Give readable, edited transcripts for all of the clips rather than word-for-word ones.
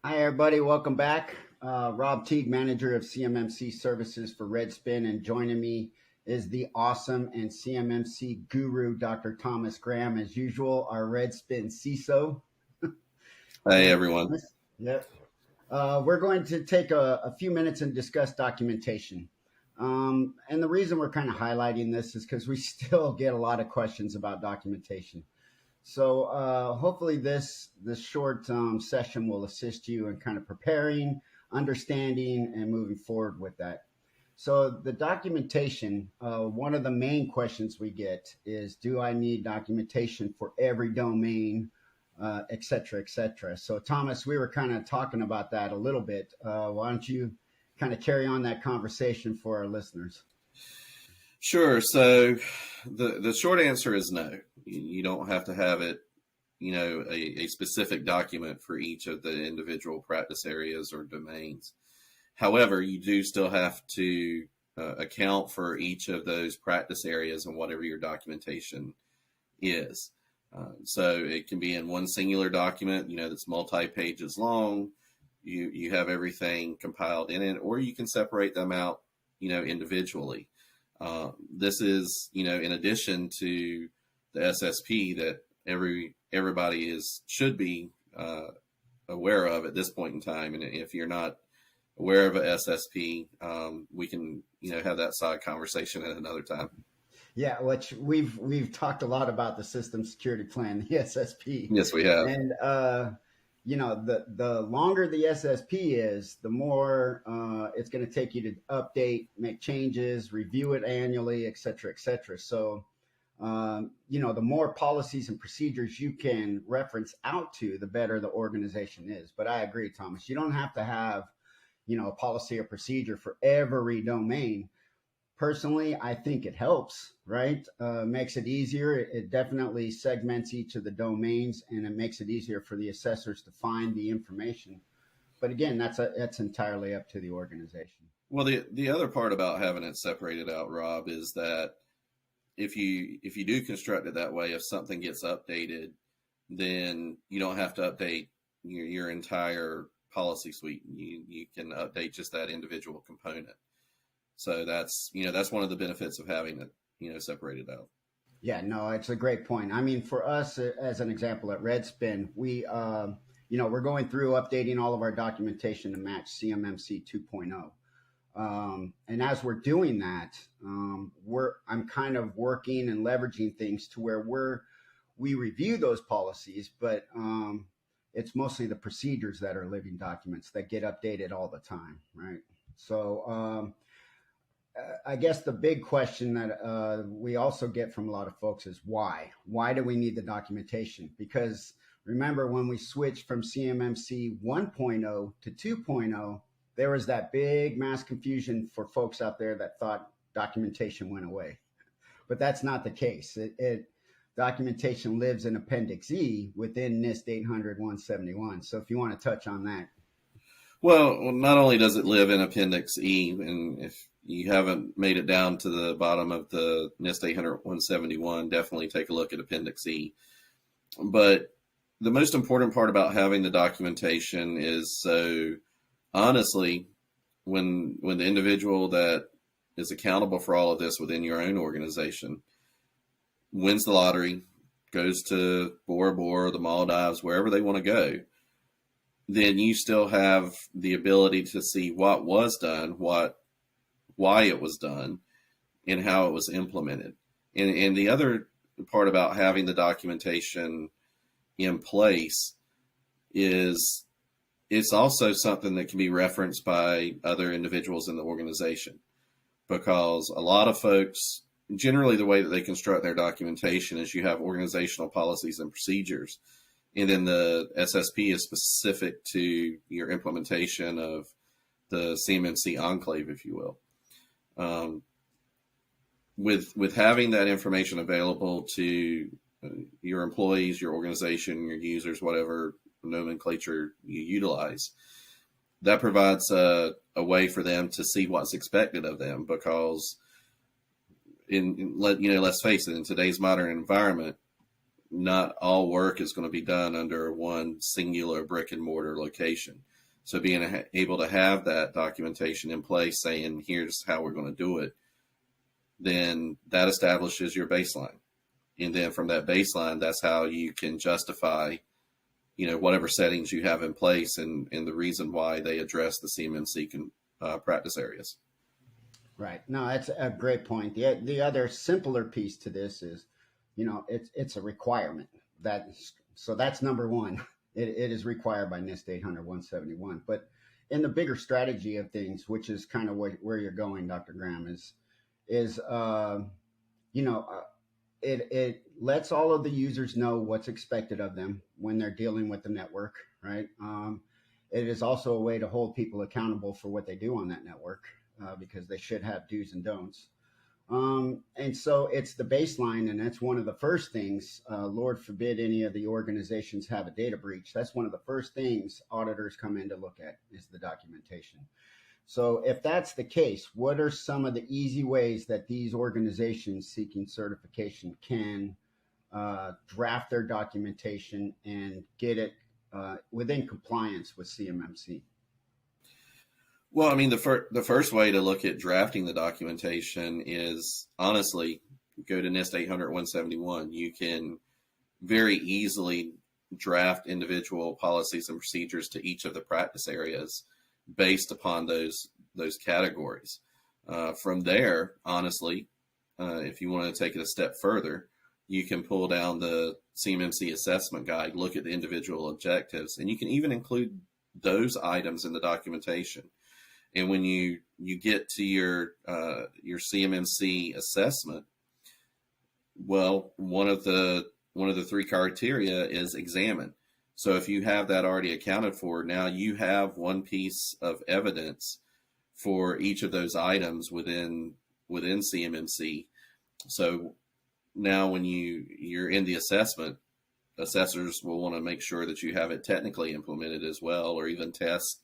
Hi, everybody. Welcome back. Rob Teague, manager of CMMC services for Redspin, and joining me is the awesome and CMMC guru, Dr. Thomas Graham, as usual, our Redspin CISO. Hey everyone. Yep. We're going to take a few minutes and discuss documentation. And the reason we're kind of highlighting this is because we still get a lot of questions about documentation. So hopefully this short session will assist you in kind of preparing, understanding, and moving forward with that. So the documentation, one of the main questions we get is, do I need documentation for every domain, et cetera, et cetera? So Thomas, we were kind of talking about that a little bit. Why don't you kind of carry on that conversation for our listeners? Sure. So the short answer is no. You don't have to have it, a specific document for each of the individual practice areas or domains. However, you do still have to account for each of those practice areas and whatever your documentation is. So it can be in one singular document, that's multi-pages long. You have everything compiled in it, or you can separate them out, individually. This is, in addition to the SSP that everybody should be aware of at this point in time. And if you're not aware of a SSP, we can, have that side conversation at another time. Yeah, which we've talked a lot about the system security plan, the SSP. Yes, we have. And the longer the SSP is, the more it's going to take you to update, make changes, review it annually, et cetera, et cetera. So, the more policies and procedures you can reference out to, the better the organization is. But I agree, Thomas, you don't have to have, a policy or procedure for every domain. Personally, I think it helps, right? Makes it easier. It definitely segments each of the domains, and it makes it easier for the assessors to find the information. But again, that's entirely up to the organization. Well, the other part about having it separated out, Rob, is that if you do construct it that way, if something gets updated, then you don't have to update your entire policy suite. You can update just that individual component. So that's one of the benefits of having it, separated out. Yeah, no, it's a great point. I mean, for us, as an example at Redspin, we're going through updating all of our documentation to match CMMC 2.0. And as we're doing that, I'm kind of working and leveraging things to where we review those policies, but it's mostly the procedures that are living documents that get updated all the time, right? So I guess the big question that we also get from a lot of folks is why? Why do we need the documentation? Because remember, when we switched from CMMC 1.0 to 2.0, there was that big mass confusion for folks out there that thought documentation went away. But that's not the case. Documentation lives in Appendix E within NIST 800-171. So if you want to touch on that. Well, not only does it live in Appendix E, and if you haven't made it down to the bottom of the NIST 800-171, definitely take a look at Appendix E. But the most important part about having the documentation is, so honestly, when the individual that is accountable for all of this within your own organization wins the lottery, goes to Bora Bora, the Maldives, wherever they want to go, then you still have the ability to see what was done, why it was done, and how it was implemented. And the other part about having the documentation in place is it's also something that can be referenced by other individuals in the organization, because a lot of folks, generally the way that they construct their documentation is you have organizational policies and procedures, and then the SSP is specific to your implementation of the CMMC enclave, if you will. With having that information available to your employees, your organization, your users, whatever nomenclature you utilize, that provides a way for them to see what's expected of them. Because let's face it, in today's modern environment, not all work is going to be done under one singular brick and mortar location. So being able to have that documentation in place saying, here's how we're going to do it, then that establishes your baseline. And then from that baseline, that's how you can justify, whatever settings you have in place and the reason why they address the CMMC practice areas. Right. No, that's a great point. The other simpler piece to this is, it's a requirement. So that's number one. It is required by NIST 800-171. But in the bigger strategy of things, which is kind of where you're going, Dr. Graham, it lets all of the users know what's expected of them when they're dealing with the network, right? It is also a way to hold people accountable for what they do on that network, because they should have do's and don'ts. And so it's the baseline, and that's one of the first things, Lord forbid any of the organizations have a data breach. That's one of the first things auditors come in to look at is the documentation. So if that's the case, what are some of the easy ways that these organizations seeking certification can draft their documentation and get it within compliance with CMMC? Well, I mean, the first way to look at drafting the documentation is, honestly, go to NIST 800-171. You can very easily draft individual policies and procedures to each of the practice areas based upon those categories. From there, honestly, if you want to take it a step further, you can pull down the CMMC assessment guide, look at the individual objectives, and you can even include those items in the documentation. And when you get to your CMMC assessment, well, one of the three criteria is examine. So if you have that already accounted for, now you have one piece of evidence for each of those items within CMMC. So now when you're in the assessment, assessors will want to make sure that you have it technically implemented as well, or even test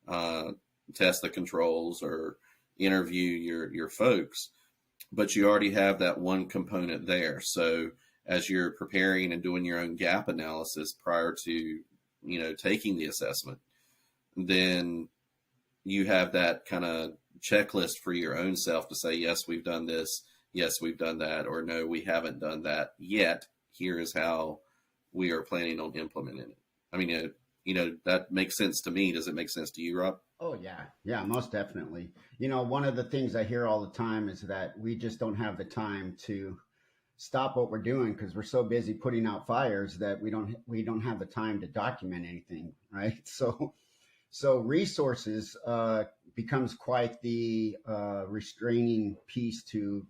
the controls or interview your folks, but you already have that one component there. So as you're preparing and doing your own gap analysis prior to, taking the assessment, then you have that kind of checklist for your own self to say, yes, we've done this. Yes, we've done that. Or no, we haven't done that yet. Here is how we are planning on implementing it. I mean, that makes sense to me. Does it make sense to you, Rob? Oh, yeah. Yeah, most definitely. One of the things I hear all the time is that we just don't have the time to stop what we're doing because we're so busy putting out fires that we don't have the time to document anything, right? So resources becomes quite the restraining piece to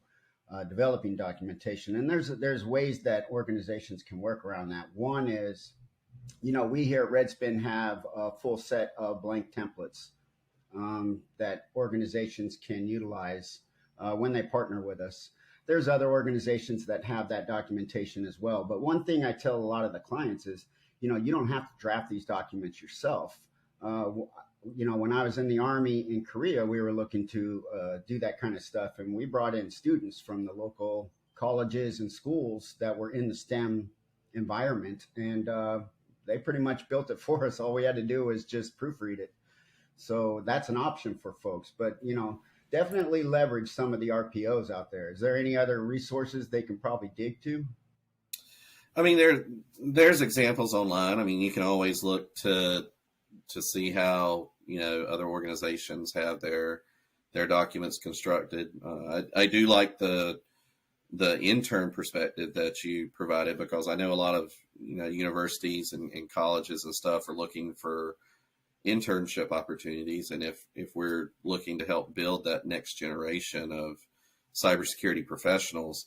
developing documentation. And there's ways that organizations can work around that. One is, we here at Redspin have a full set of blank templates that organizations can utilize when they partner with us. There's other organizations that have that documentation as well. But one thing I tell a lot of the clients is, you don't have to draft these documents yourself. When I was in the Army in Korea, we were looking to do that kind of stuff. And we brought in students from the local colleges and schools that were in the STEM environment. And they pretty much built it for us. All we had to do was just proofread it. So that's an option for folks. But, definitely leverage some of the RPOs out there. Is there any other resources they can probably dig to? I mean, there's examples online. I mean, you can always look to see how, other organizations have their documents constructed. I do like the intern perspective that you provided, because I know a lot of, universities and colleges and stuff are looking for internship opportunities. And if we're looking to help build that next generation of cybersecurity professionals,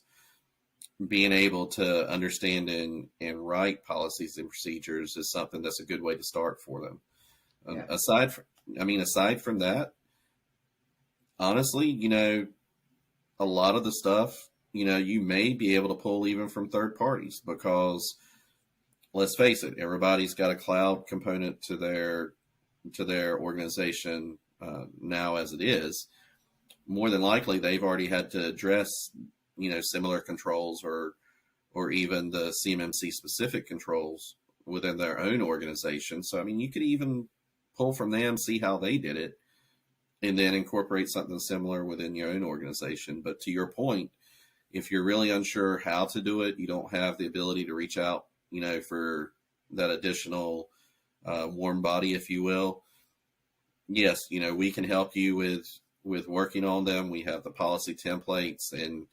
being able to understand and write policies and procedures is something that's a good way to start for them. Yeah. Aside from that, honestly, a lot of the stuff, you may be able to pull even from third parties, because let's face it, everybody's got a cloud component to their organization now as it is. More than likely, they've already had to address, similar controls or or even the CMMC specific controls within their own organization. So, I mean, you could even pull from them, see how they did it, and then incorporate something similar within your own organization. But to your point, if you're really unsure how to do it, you don't have the ability to reach out, for that additional warm body, if you will. Yes, we can help you with working on them. We have the policy templates, and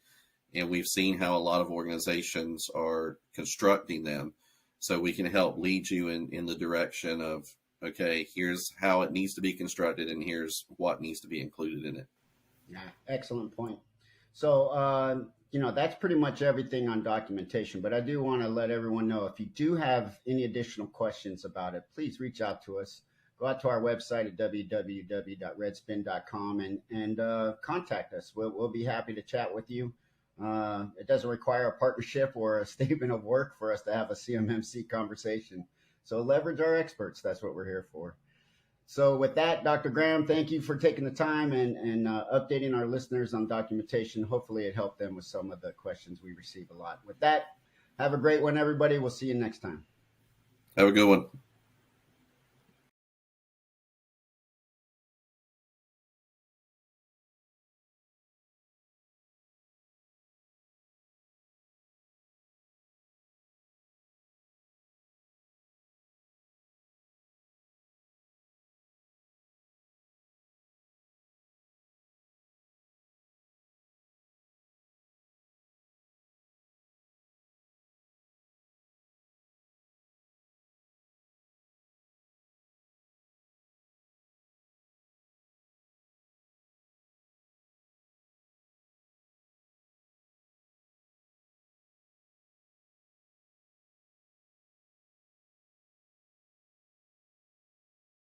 we've seen how a lot of organizations are constructing them. So we can help lead you in the direction of, okay, here's how it needs to be constructed, and here's what needs to be included in it. Yeah, excellent point. So, that's pretty much everything on documentation, but I do want to let everyone know, if you do have any additional questions about it, please reach out to us. Go out to our website at www.redspin.com and contact us. We'll be happy to chat with you. It doesn't require a partnership or a statement of work for us to have a CMMC conversation. So leverage our experts. That's what we're here for. So with that, Dr. Graham, thank you for taking the time and updating our listeners on documentation. Hopefully it helped them with some of the questions we receive a lot. With that, have a great one, everybody. We'll see you next time. Have a good one.